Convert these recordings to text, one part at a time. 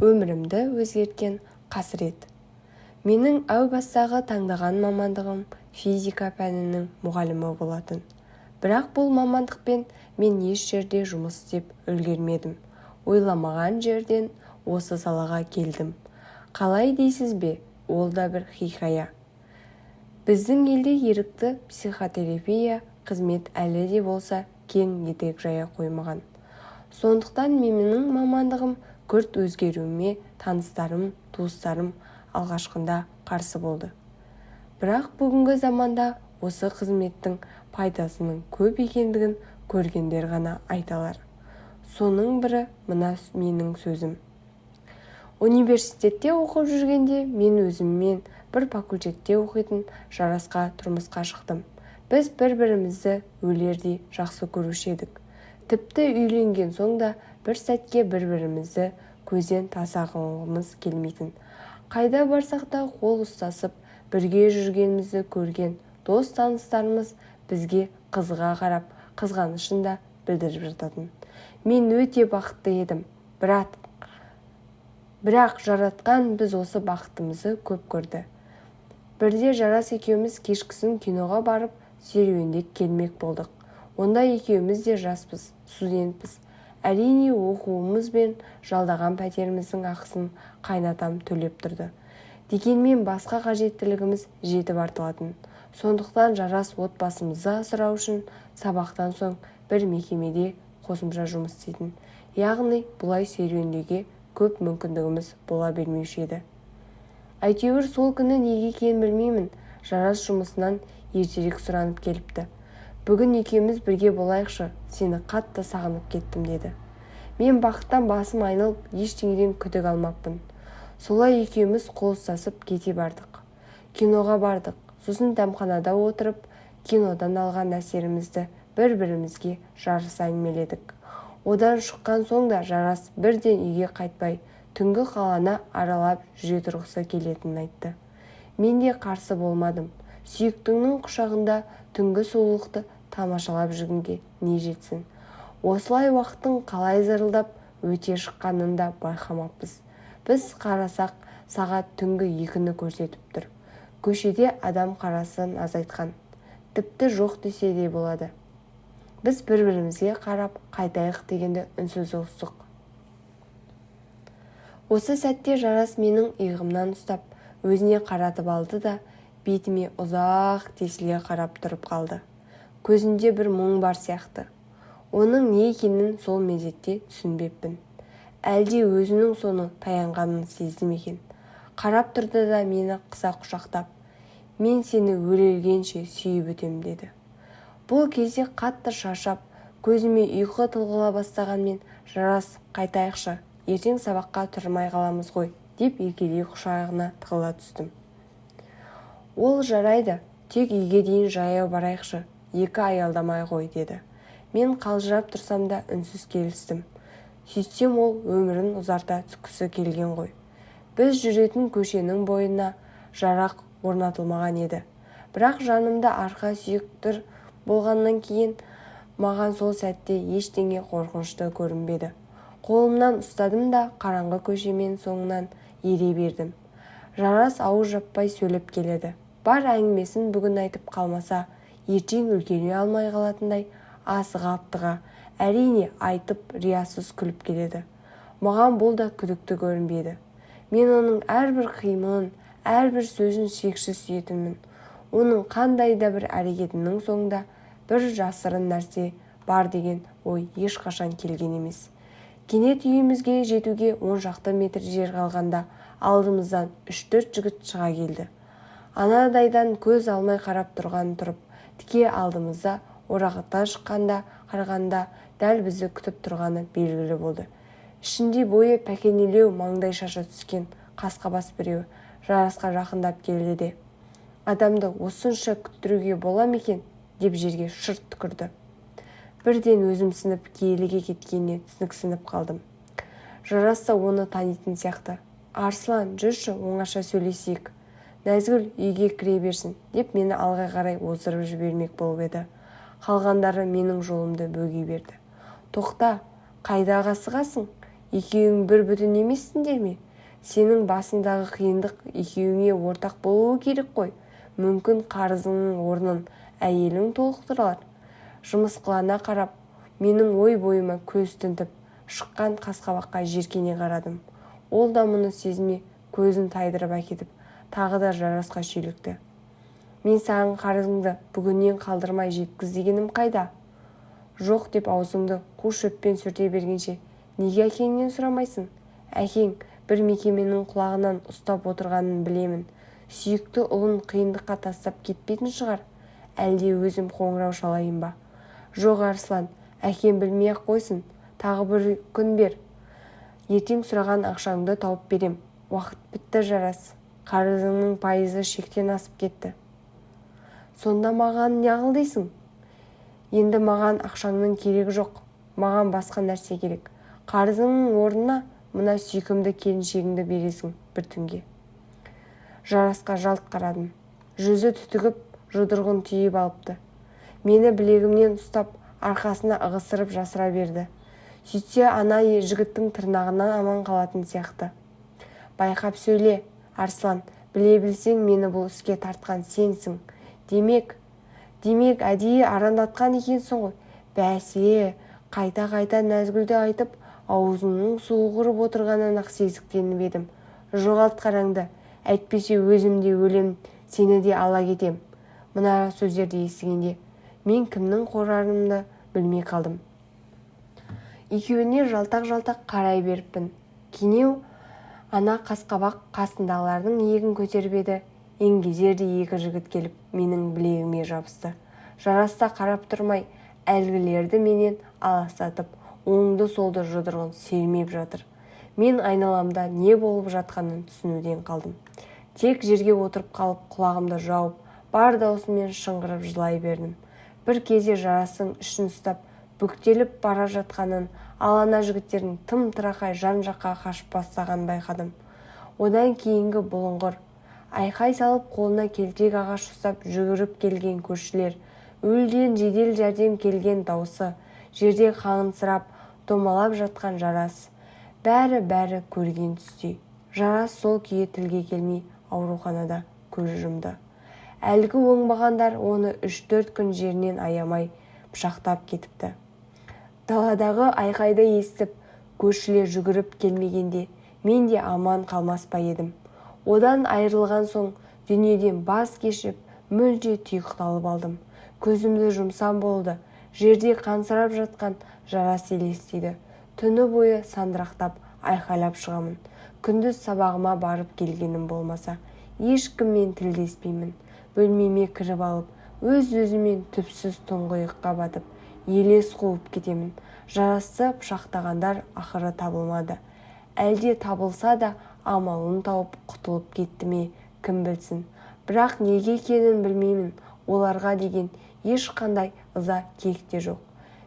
өмірімді өзгерткен қасірет. Менің әу бастағы таңдаған мамандығым физика пәнінің мұғалімі болатын. Бірақ бұл мамандықпен мен еш жерде жұмыс істеп үлгермедім. Ойламаған жерден осы салаға келдім. Қалай дейсіз бе? Ол да бір хикая. Біздің елде ерікті психотерапия қызмет әлі де болса кең етек жая қоймаған. Сондықтан менің мамандығым күрт өзгеруіме таныстарым, туыстарым алғашқында қарсы болды. Бірақ бүгінгі заманда осы қызметтің пайдасының көп екендігін көргендер ғана айталар. Соның бірі мына менің сөзім. Университетте оқып жүргенде мен өзіммен бір факультетте оқитын Жарасқа тұрмысқа шықтым. Біз бір-бірімізді өлердей жақсы көруші едік. Тіпті үйленген соң да бір сәтке бір-бірімізді көзден тасағымыз келмейтін. Қайда барсақ та қол ұстасып, бірге жүргенімізді көрген дос таныстарымыз бізге қызыға қарап, қызғанышын да білдіріп жататын. Мен өте бақытты едім. Бірақ жаратқан біз осы бақытымызды көп көрді. Бірде Жарас екеуміз кешкісін киноға барып серуендеп келмек болдық. Онда екеуміз де жаспыз, студентпіз. Әрине оқуымыз бен жалдаған пәтеріміздің ақысын қайнатам төлеп тұрды. Дегенмен басқа қажеттілігіміз жетіп артылатын. Сондықтан Жарас отбасымызды асырау үшін сабақтан соң бір мекемеде қосымша жұмыс істейтін. Яғни бұлай серуендеуге көп мүмкіндігіміз бола бермеуші еді. Әйтеуір сол күні неге екенін білмеймін, Жарас жұмысынан ертерек сұранып келіпті. Бүгін екеуміз бірге болайықшы, сені қатты сағынып кеттім деді. Мен бақыттан басым айналып, ештеңеден күдік алмаппын. Солай екеуміз қол ұстасып кете бардық. Киноға бардық. Сосын дәмханада отырып, кинодан алған әсерімізді бір-бірімізге жарыса әңгімеледік. Одан шыққан соң да Жарас бірден үйге қайтпай, түнгі қаланы аралап жүре тұрғысы келетінін айтты. Мен де қарсы болмадым. Сүйіктіңнің құшағында түнгі сұлулықты тамашалап жүргенге не жетсін. Осылай уақыттың қалай зырылдап өте шыққанын да байқамаппыз. Біз қарасақ, сағат түнгі 2-ні көрсетіп тұр. Көшеде адам қарасын азайтқан. Тіпті жоқ десе де болады. Біз бір-бірімізге қарап қайтайық дегенде үнсіз ұстық. Осы сәтте Жарас менің иығымнан ұстап, өзіне қаратып алды да, бетіме ұзақ тесіле қарап тұрып қалды. Көзінде бір мұң бар сияқты. Оның не екенін сол мезетте түсінбеппін. Әлде өзінің соны таянғанын сездім екен. Қарап тұрды да мені қыса құшақтап, мен сені өлгенше сүйіп өтем деді. Бұл кезде қатты шаршап, көзіме ұйқы тығыла бастағанмен Жарас қайтайықшы, ертең сабаққа тұрмай қаламыз ғой, деп еркелей құшағына тығыла түстім. Ол жарайды, тек үйге дейін жаяу барайықшы, 2 аялдамай ғой деді. Мен қалжырап тұрсам да үнсіз келістім. Сөйтсем ол өмірін ұзарта түскісі келген ғой. Біз жүретін көшенің бойына жарақ орнатылмаған еді. Бірақ жанымда арқа сүйектір болғаннан кейін маған сол сәтте ештеңе қорқынышты көрінбеді. Қолымнан ұстадым да қараңғы көшемен соңынан ере бердім. Жарас ауыз жаппай сөйлеп келеді. Бар әңгімесін бүгін айтып қалмаса, ертең үлгере алмай қалатындай асыға-аптыға, әрине айтып риясыз күліп келеді. Маған бұл да күдікті көрінбеді. Мен оның әрбір қимылын, әрбір сөзін шексіз сүйетінмін. Оның қандай да бір әрекетінің соңында бір жасырын нәрсе бар деген ой ешқашан келген емес. Кенет үйімізге жетуге 10 шақты метр жер қалғанда алдымыздан 3-4 жігіт шыға келді. Анадайдан көз алмай қарап тұрған тұрып, тіке алдымызда орағыта шыққанда қарғанда дәл бізді күтіп тұрғаны белгілі болды. Ішінде бойы пәкенелеу маңдай шаша түскен қасқабас біреу Жарасқа жақындап келді де, адамды осынша күттіруге бола ма екен деп жерге шырт түкірді. Бірден өзім сынып киеліге кеткеніне түсініксініп қалдым. Жарас та оны танитын сияқты. Арслан, жүрші, оңаша сөйлесейік. Нәзгүл үйге кіре берсін деп мені алға қарай оздырып жібермек болып еді. Қалғандары менің жолымды бөгей берді. Тоқта, қайда асығасың? екеуің бір бүтін емессіңдер ме? Сенің басыңдағы қиындық екеуіңе ортақ болуы керек қой. Мүмкін қарызыңның орнын әйелің толықтырар. Жымысқылана қарап, менің ой бойыма көз тінтіп шыққан қасқабаққа жеркене қарадым. Ол да мұны сезіне көзін тайдырып әкетіп, тағы да Жарасқа шүйлікті. Мен саған қарызыңды бүгіннен қалдырмай жеткіз дегенім қайда? Жоқ деп аузыңды қу шөппен сүрте бергенше неге әкеңнен сұрамайсың? Әкең бір мекеменің құлағынан ұстап отырғанын білемін. Сүйікті ұлын қиындыққа тастап кетпейтін шығар. Әлде өзім қоңырау шалайын ба? Жоқ Арслан, әкем білмей-ақ қойсын. Тағы бір күн бер. Ертең сұраған ақшаңды тауып берем. Уақыт бітті Жарас. Қарызыңның пайызы шектен асып кетті. Сонда маған не қыл? Енді маған ақшаңның керегі жоқ. Маған басқа нәрсе керек. Қарызыңның орнына мына сүйкімді келіншегіңді бересің бір түнге. Жарасқа жалт қарадым. Жүзі түтігіп, жұдырығын түйіп алыпты. Мені білегімнен ұстап, арқасына ығысырып жасыра берді. Сөйтсе ана жігіттің тырнағынан аман қалатын сияқты. Байқап сөйле, Арслан, біле білсең мені бұл іске тартқан сенсің. Демек әдейі арандатқан екенсің ғой. Бәсе, қайта Нәзгүлді айтып, аузыңның суы құрып отырғанын-ақ сезіктеніп едім. Жоғалт қараңды, әйтпесе өзімде өлем, сені де ала кетем. Мына сөздерді естігенде мен кімнің қорарымды білмей қалдым. Екеуіне жалтақ қарай беріппін. Кенеу ана қасқабақ қасындағылардың иегін көтеріп еді. Еңгезерде екі жігіт келіп менің білегіме жабысты. Жараста қарап тұрмай әлгілерді менен аластатып, оңды-солды жұдырығын сермеп жатыр. Мен айналамда не болып жатқанын түсінуден қалдым. Тек жерге отырып қалып құлағымды жауып, бар даусыммен шыңғырып жылай бердім. Бір кезде Жарастың ішін ұстап бүктеліп бара жатқанын, алана жігіттердің тым-тырақай жан-жаққа қашып бастағанын байқадым. Одан кейінгі бұлыңғыр айқай салып қолына келтек ағаш ұстап жүгіріп келген көршілер, өлден жедел жәрдем келген даусы, жерде қаңсырап домалап жатқан Жарас, бәрі көрген түстей. Жарас сол күйі тілге келмей ауруханада көз жұмды. Әлгі оңбағандар оны 3-4 күн жерінен аямай пышақтап кетіпті. Даладағы айқайды естіп, көршілер жүгіріп келмегенде мен де аман қалмас па едім. Одан айырылған соң дүниеден бас кешіп, мүлде тұйықталып алдым. Көзімді жұмсам болды. Жерде қансырап жатқан Жарас елестейді. Түні бойы сандырақтап, айқайлап шығамын. Күндіз сабағыма барып келгенім болмаса, ешкіммен тілдеспеймін. Бөлмеме кіріп алып, өз-өзімен түпсіз тұңғиыққа батып, елес қуып кетемін. Жарасты пышақтағандар ақыры табылмады. Әлде табылса да амалын тауып құтылып кетті ме, кім білсін. Бірақ неге екенін білмеймін. Оларға деген ешқандай ыза кек те жоқ.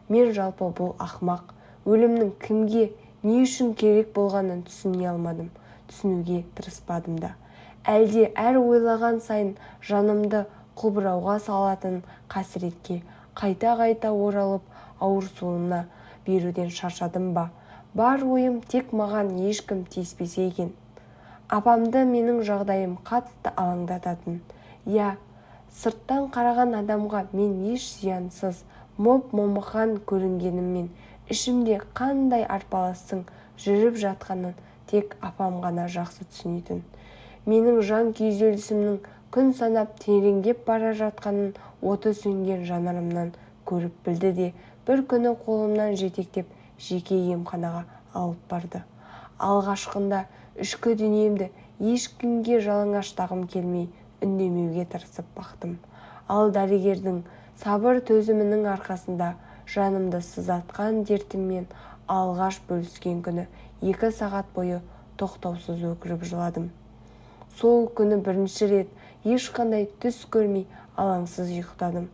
Мен жалпы бұл ақымақ өлімнің кімге, не үшін керек болғанын түсіне алмадым. Түсінуге тырыспадым да. Әлде әр ойлаған сайын жанымды құлбырауға салатын қасіретке қайта оралып ауырсуына беруден шаршадым ба? Бар ойым тек маған ешкім тиіспесе екен. Апамды менің жағдайым қатты алаңдататын. Я, сырттан қараған адамға мен еш зиянсыз, моп-момақан көрінгеніммен ішімде қандай арпалыстың жүріп жатқанын тек апам ғана жақсы түсінетін. Менің жан күйзелісімнің күн санап тереңдеп бара жатқанын оты сөнген жанарымнан көріп білді де бір күні қолымнан жетектеп жеке емханаға алып барды. Алғашқында ішкі дүниемді ешкімге жалаңаштағым келмей үндемеуге тырысып бақтым. Ал дәрігердің сабыр төзімінің арқасында жанымды сызатқан дертіммен алғаш бөліскен күні 2 сағат бойы тоқтаусыз өкіріп жыладым. Сол күні бірінші рет ешқандай түс көрмей алаңсыз ұйықтадым.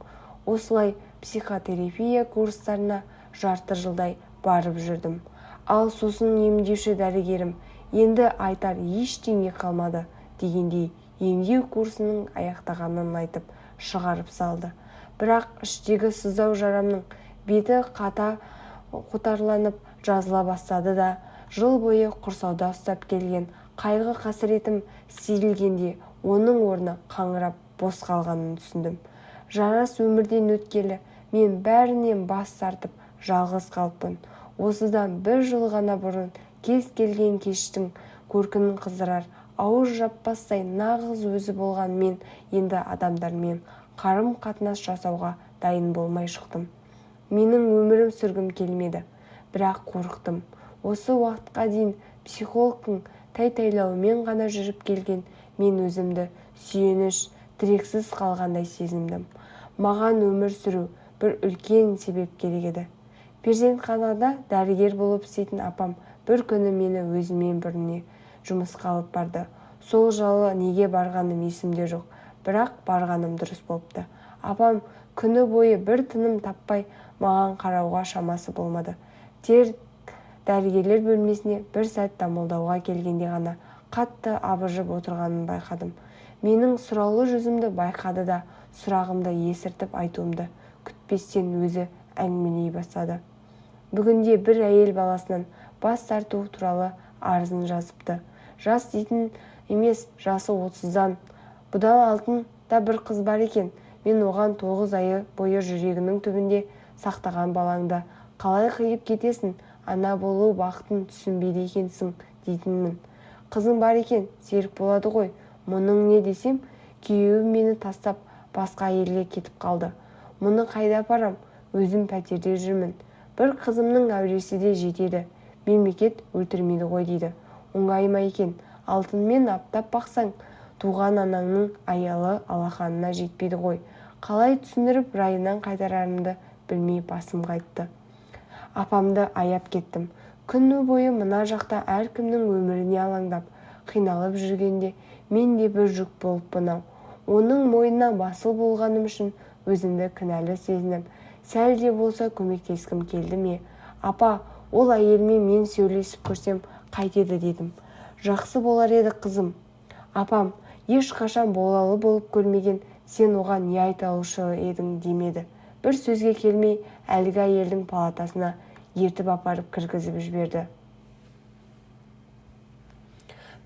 Осылай психотерапия курстарына жарты жылдай барып жүрдім. Ал сосын емдеуші дәрігерім енді айтар ештеңе қалмады дегендей емдеу курсының аяқтағанын айтып шығарып салды. Бірақ іштегі сыздау жарамның беті қата қотарланып жазыла бастады да Жыл бойы құрсауда ұстап келген қайғы қасіретім сейілгенде оның орны қаңырап бос қалғанын түсіндім. Жарас өмірден өткелі мен бәрінен бас тартып жалғыз қалыппын. Осыдан бір жыл ғана бұрын кез келген кештің көркін қыздырар, ауыз жаппастай нағыз өзі болған мен енді адамдармен қарым-қатынас жасауға дайын болмай шықтым. Менің өмірім сүргім келмеді, бірақ қорықтым. Осы уақытқа дейін психологтың тайтайлауымен ғана жүріп келген мен өзімді сүйеніш, тірексіз қалғандай сезіндім. Маған өмір сүру бір үлкен себеп керек еді. Перзентханада дәрігер болып істейтін апам бір күні мені өзімен біріне жұмысқа алып барды. Сол жалы неге барғаным есімде жоқ, бірақ барғаным дұрыс болыпты. Апам күні бойы бір тыным таппай маған қарауға шамасы болмады. Дәрігерлер бөлмесіне бір сәт дамылдауға келгенде ғана қатты абыржып отырғанын байқадым. Менің сұраулы жүзімді байқады да сұрағымды есіртіп айтуымды күтпестен өзі әңгімелей бастады. Бүгінде бір әйел баласынан бас тарту туралы арызын жазыпты. Жас дейтін емес, жасы 30-дан. Бұдан алтын да бір қыз бар екен. Мен оған 9 айы бойы жүрегінің түбінде сақтаған балаңды қалай қиып кетесің? Ана болу бақытын түсінбейді екенсің дейтінмін. Қызың бар екен, серік болады ғой. Мұның не десем, күйеуім мені тастап басқа елге кетіп қалды. Мұны қайда апарам? Өзім пәтерде жүрмін. Бір қызымның әуресі де жетеді. Мемлекет өлтірмейді ғой дейді. Оңай ма екен? Алтынмен аптап бақсаң, туған анаңның аялы алақанына жетпейді ғой. Қалай түсіндіріп райынан қайтарарымды білмей басым қайтты. Апамды аяп кеттім. Күні бойы мына жақта әркімнің өміріне алаңдап, қиналып жүргенде мен де бір жүк болып бұнау. Оның мойнына басыл болғаным үшін өзімді кінәлі сезініп, сәл де болса көмектескім келді ме? Апа, ол әйелмен мен сөйлесіп көрсем қайтеді дедім. Жақсы болар еді қызым. Апам, ешқашан болалы болып көрмеген, сен оған не айта алушы едің демеді. Бір сөзге келмей әлгі әйелдің палатасына ертіп апарып кіргізіп жіберді.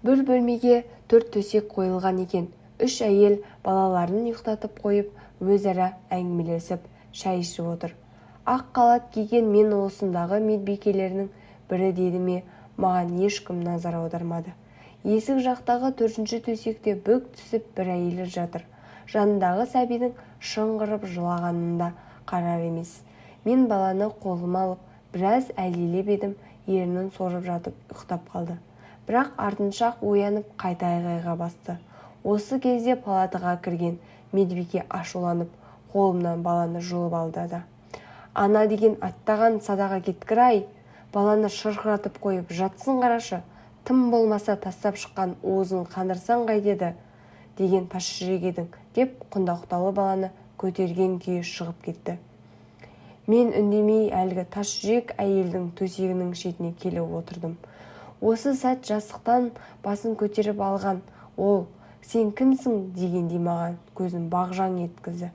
Бір бөлмеге 4 төсек қойылған екен. 3 әйел балаларын ұйықтатып қойып, өзара әңгімелесіп, шай ішіп отыр. Ақ қалат киген мен осындағы медбикелерінің бірі деді ме, маған ешкім назар аудармады. Есік жақтағы 4-ші төсекте бүк түсіп бір әйел жатыр. Жанындағы сәбидің шыңғырып жылағанында қарар емес. Мен баланы қолыма алып, біраз әлдилеп едім, ернін сорып жатып ұйықтап қалды. Бірақ артыншақ оянып қайта айғайға басты. Осы кезде палатаға кірген медбике ашуланып, қолымнан баланы жұлып алды да: «Ана деген аттаған садаға кеткір-ай, баланы шырқыратып қойып жатсын қарашы, тым болмаса тастап шыққан уызын қандырсаң қайтеді деген тас жүрек едің», деп құндақтаулы баланы көтерген күйі шығып кетті. Мен үндемей әлгі тас жүрек әйелдің төсегінің шетіне келіп отырдым. Осы сәт жастықтан басын көтеріп алған ол: «Сен кімсің?» дегендей маған көзін бағжаң еткізді.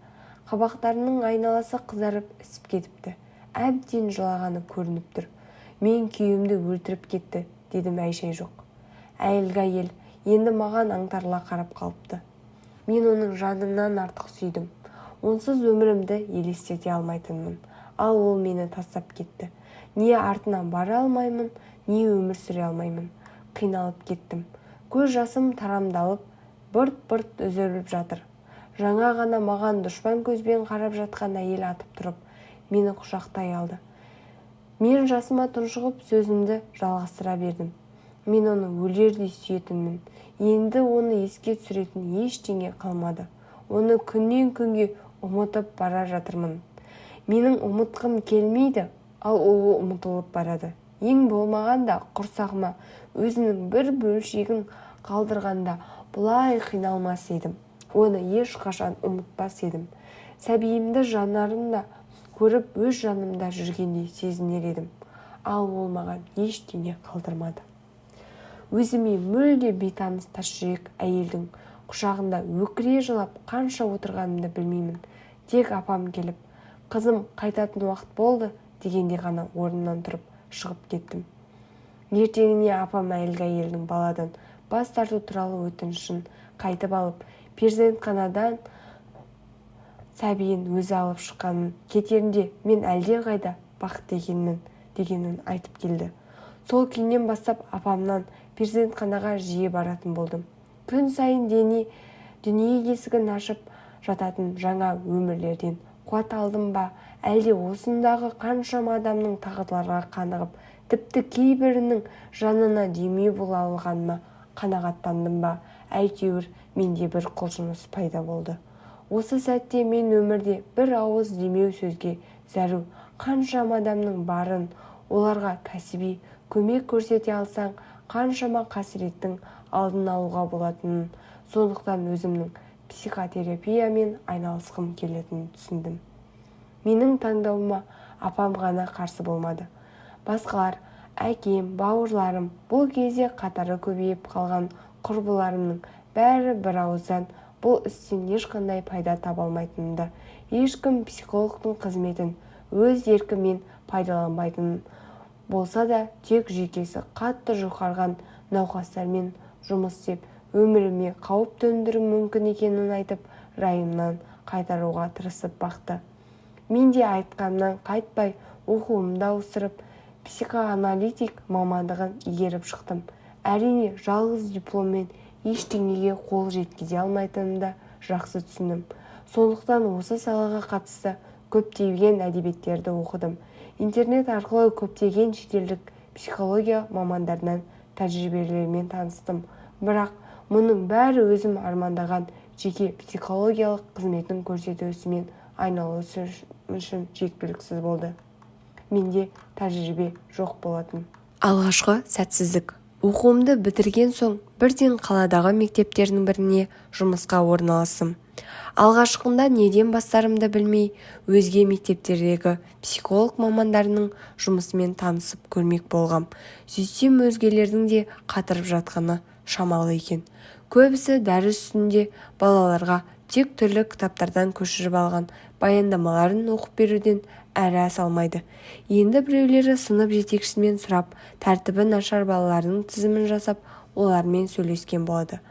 Қабақтарының айналасы қызарып ісіп кетіпті. Әбден жылағаны көрініп тұр. «Мен күйеуімді өлтіріп кетті», дедім әй-шәй жоқ. Әлгі әйел енді маған аңтарыла қарап қалыпты. Мен оның жанымнан артық сүйдім. Онсыз өмірімді елестете алмайтынмын. Ал ол мені тастап кетті. Не артынан бара алмаймын, не өмір сүре алмаймын. Қиналып кеттім. Көз жасым тарамдалып, бырт-бырт үзіліп жатыр. Жаңа ғана маған дұшпан көзбен қарап жатқан әйел атып тұрып, мені құшақтай алды. Мен жасыма тұншығып сөзімді жалғастыра бердім. Мен оны өлердей сүйетінмін. Енді оны еске түсіретін ештеңе қалмады. Оны күннен күнге ұмытып бара жатырмын. Менің ұмытқым келмейді, ал ол ұмытылып барады. Ең болмағанда құрсағыма өзінің бір бөлшегін қалдырғанда бұлай қиналмас едім. Оны ешқашан ұмытпас едім. Сәбиімді жанарында көріп өз жанымда жүргендей сезінер едім. Ал ол маған ештеңе қалдырмады. Өзіме мүлде бейтаныс тас жүрек әйелдің құшағында өкіре жылап қанша отырғанымды білмеймін. Тек апам келіп: «Қызым, қайтатын уақыт болды» дегенде ғана орнымнан тұрып шығып кеттім. ертеңіне апам әлгі әйелдің баладан бас тарту туралы өтінішін қайтып алып, перзентханадан сәбиін өзі алып шыққанын, кетерінде мен әлдеқайда бақытты екенмін дегенін айтып келді. Сол күннен бастап апамнан перзентханаға жиі баратын болдым. Күн сайын дүние есігін ашып жататын жаңа өмірлерден қуат алдым ба, әлде осындағы қаншама адамның тағдырларға қанығып, тіпті кейбірінің жанына демеу бола алғаныма қанағаттандым ба, әйтеуір менде бір құлшыныс пайда болды. Осы сәтте мен өмірде бір ауыз демеу сөзге зәру қаншама адамның барын, оларға кәсіби көмек көрсете алсаң, қаншама қасіреттің алдын алуға болатынын, сондықтан өзімнің психотерапиямен айналысқым келетінін түсіндім. Менің таңдауыма апам ғана қарсы болмады. Басқалар, әкем, бауырларым, бұл кезде қатары көбейіп қалған құрбыларымның бәрі бір ауыздан бұл істен ешқандай пайда таба алмайтынымды, ешкім психологтың қызметін өз еркімен пайдаланбайтынын, болса да тек жүйкесі қатты жұқарған науқастармен жұмыс істеп, өміріме қауіп төндіруі мүмкін екенін айтып, райымнан қайтаруға тырысып бақты. Мен де айтқанымнан қайтпай, оқуымды ауыстырып, психоаналитик мамандығын игеріп шықтым. Әрине, жалғыз дипломмен ештеңеге қол жеткізе алмайтынымды жақсы түсіндім. Сондықтан осы салаға қатысты көптеген әдебиеттерді оқыдым. Интернет арқылы көптеген шетелдік психология мамандарынан тәжірибелерімен таныстым. Бірақ мұның бәрі өзім армандаған жеке психологиялық қызметін көрсету ісімен айналысу үшін жеткіліксіз болды. Менде тәжірибе жоқ болатын. Алғашқы сәтсіздік. Оқуымды бітірген соң бірден қаладағы мектептердің біріне жұмысқа орналастым. Алғашқында неден бастарымды білмей, өзге мектептердегі психолог мамандарының жұмысымен танысып көрмек болғам. Сөйтсем өзгелердің де қатырып жатқаны шамалы екен. Көбісі дәріс үстінде балаларға тек түрлі кітаптардан көшіріп алған баяндамаларын оқып беруден әрі салмайды. Енді біреулері сынып жетекшісімен сұрап, тәртібі нашар балалардың тізімін жасап, олармен сөйлескен болады.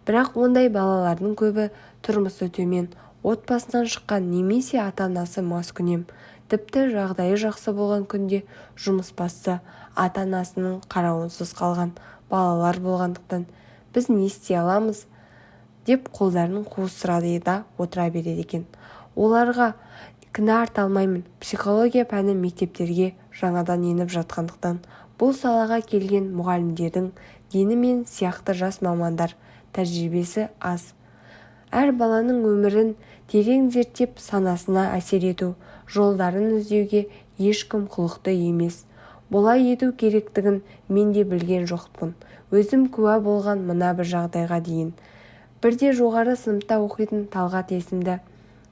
Бірақ ондай балалардың көбі тұрмысы төмен, отбасынан шыққан немесе ата-анасы маскүнем. Тіпті жағдайы жақсы болған күнде жұмысбасты ата-анасының қарауынсыз қалған балалар болғандықтан біз не істей аламыз деп қолдарын қуыстырады да отыра береді екен. Оларға кінә арта алмаймын. Психология пәні мектептерге жаңадан еніп жатқандықтан бұл салаға келген мұғалімдердің дені мен сияқты жас мамандар тәжірибесі аз. Әр баланың өмірін терең зерттеп санасына әсер ету жолдарын іздеуге ешкім құлықты емес. Бұлай ету керектігін мен де білген жоқпын. Өзім куә болған мына бір жағдайға дейін. Бірде жоғары сыныпта оқитын Талғат есімді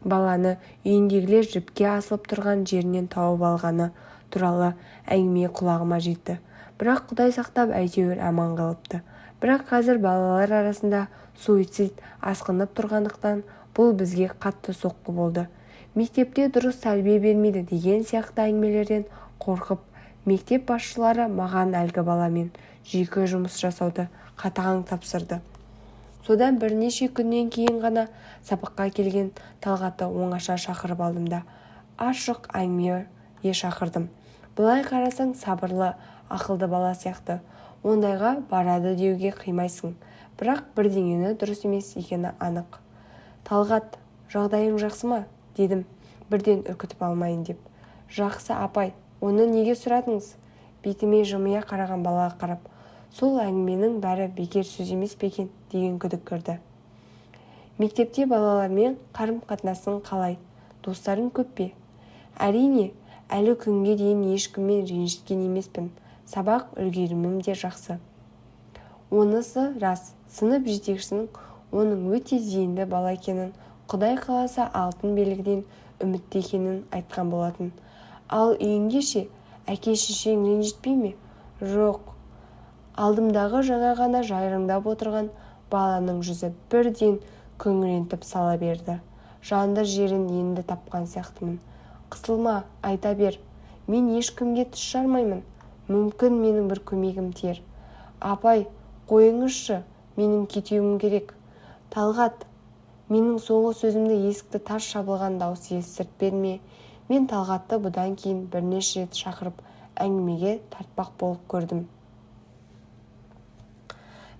баланы үйіндегілер жіпке асылып тұрған жерінен тауып алғаны туралы әңгіме құлағыма жетті. Бірақ Құдай сақтап әйтеуір аман қалыпты. Бірақ қазір балалар арасында суицид асқынып тұрғандықтан бұл бізге қатты соққы болды. Мектепте дұрыс тәрбие бермейді деген сияқты әңгімелерден қорқып, мектеп басшылары маған әлгі баламен жеке жұмыс жасауды қатаң тапсырды. Содан бірнеше күннен кейін ғана сабаққа келген Талғатты оңаша шақырып алдым да ашық әңгімеге шақырдым. Бұлай қарасаң сабырлы, ақылды бала сияқты. Ондайға барады деуге қимайсың. Бірақ бірдеңені дұрыс емес екені анық. Талғат, жағдайың жақсы ма? Дедім, бірден үркітіп алмайын деп. Жақсы апай, оны неге сұрадыңыз? Бетіме жымия қараған балаға қарап, сол әңгіменің бәрі бекер сөз емес пе екен деген күдік кірді. Мектепте балалармен қарым-қатынасың қалай? Достарың көп пе? Әрине, әлі күнге дейін ешкіммен ренжіскен емеспін. Сабақ үлгерімім де жақсы. Онысы рас, сынып жетекшісінің оның өте зейінді бала екенін, Құдай қаласа алтын белгіден үмітті екенін айтқан болатын. Ал үйіңде ше, әке-шешең ренжітпей ме? Жоқ. Алдымдағы жаңа ғана жайраңдап отырған баланың жүзі бірден күңірентіп сала берді. Жанды жерін енді тапқан сияқтымын. Қысылма, айта бер. Мен ешкімге тіс жармаймын. мүмкін менің бір көмегім тиер. Апай, қойыңызшы, менің кетуім керек. Талғат, менің соңғы сөзімді есікті тарс жабылған дауыс естіртпеді ме? Мен Талғатты бұдан кейін бірнеше рет шақырып әңгімеге тартпақ болып көрдім.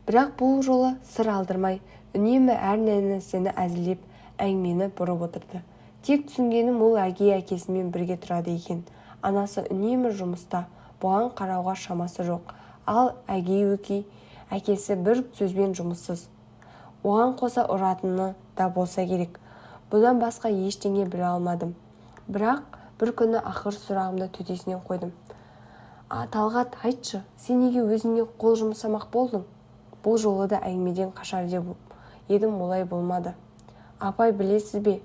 Бірақ бұл жолы сыр алдырмай, үнемі әр нәрсені әзілдеп әңгімені бұрып отырды. Тек түсінгенім ол әкесімен бірге тұрады екен. Анасы үнемі жұмыста, бұған қарауға шамасы жоқ. Ал әкесі бір сөзбен жұмыссыз. Оған қоса ұратыны да болса керек. Бұдан басқа ештеңе біле алмадым. Бірақ бір күні ақыр сұрағымды төтесінен қойдым. Талғат, айтшы, сен неге өзіңе қол жұмсамақ болдың? Бұл жолы да әңгімеден қашар деп едім, олай болмады. Апай, білесіз бе?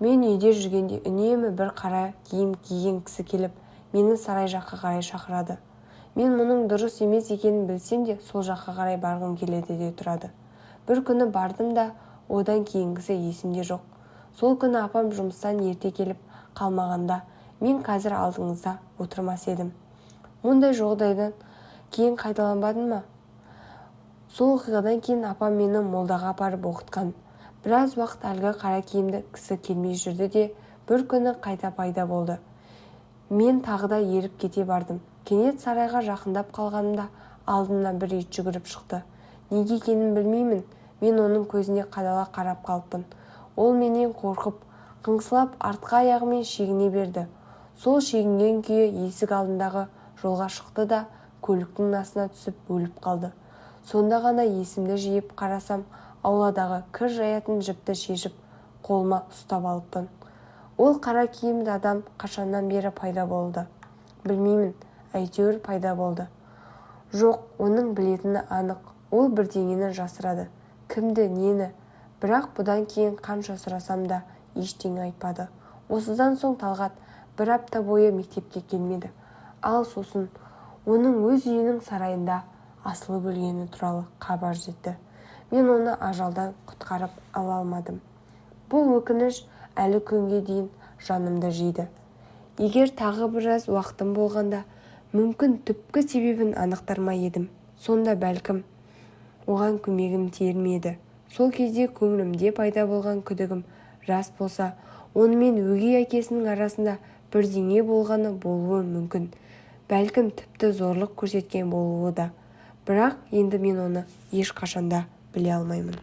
Мен үйде жүргенде үнемі бір қара киім киген кісі келіп, мені сарай жаққа қарай шақырады. Мен мұның дұрыс емес екенін білсем де, сол жаққа қарай барғым келеді де тұрады. Бір күні бардым да, одан кейінгісі есімде жоқ. Сол күні апам жұмыстан ерте келіп қалмағанда, мен қазір алдыңызда отырмас едім. Мұндай жағдайдан кейін қайталанбадың ма? Сол оқиғадан кейін апам мені молдаға апарып оқытқан. Біраз уақыт әлгі қара киімді кісі келмей жүрді де, бір күні қайта пайда болды. Мен тағы да еріп кете бардым. Кенет сарайға жақындап қалғанымда алдымнан бір ит жүгіріп шықты. Неге екенін білмеймін. Мен оның көзіне қадала қарап қалыппын. Ол менен қорқып, қыңсылап артқы аяғымен шегіне берді. Сол шегінген күйі есік алдындағы жолға шықты да көліктің астына түсіп өліп қалды. Сонда ғана есімді жиып қарасам, ауладағы кір жаятын жіпті шешіп қолыма ұстап алыппын. Ол қара киімді адам қашаннан бері пайда болды? Білмеймін, әйтеуір пайда болды. Жоқ, оның білетіні анық. Ол бірдеңені жасырады. Кімді, нені? Бірақ бұдан кейін қанша сұрасам да ештеңе айтпады. Осыдан соң Талғат бір апта бойы мектепке келмеді. Ал сосын оның өз үйінің сарайында асылып өлгені туралы хабар жетті. Мен оны ажалдан құтқарып ала алмадым. Бұл өкініш әлі күнге дейін жанымды жейді. Егер тағы біраз уақытым болғанда, мүмкін түпкі себебін анықтар ма едім. Сонда бәлкім оған көмегім тиер ме еді. Сол кезде көңілімде пайда болған күдігім рас болса, онымен өгей әкесінің арасында бірдеңе болғаны болуы мүмкін. Бәлкім тіпті зорлық көрсеткен болуы да. Бірақ енді мен оны ешқашанда біле алмаймын.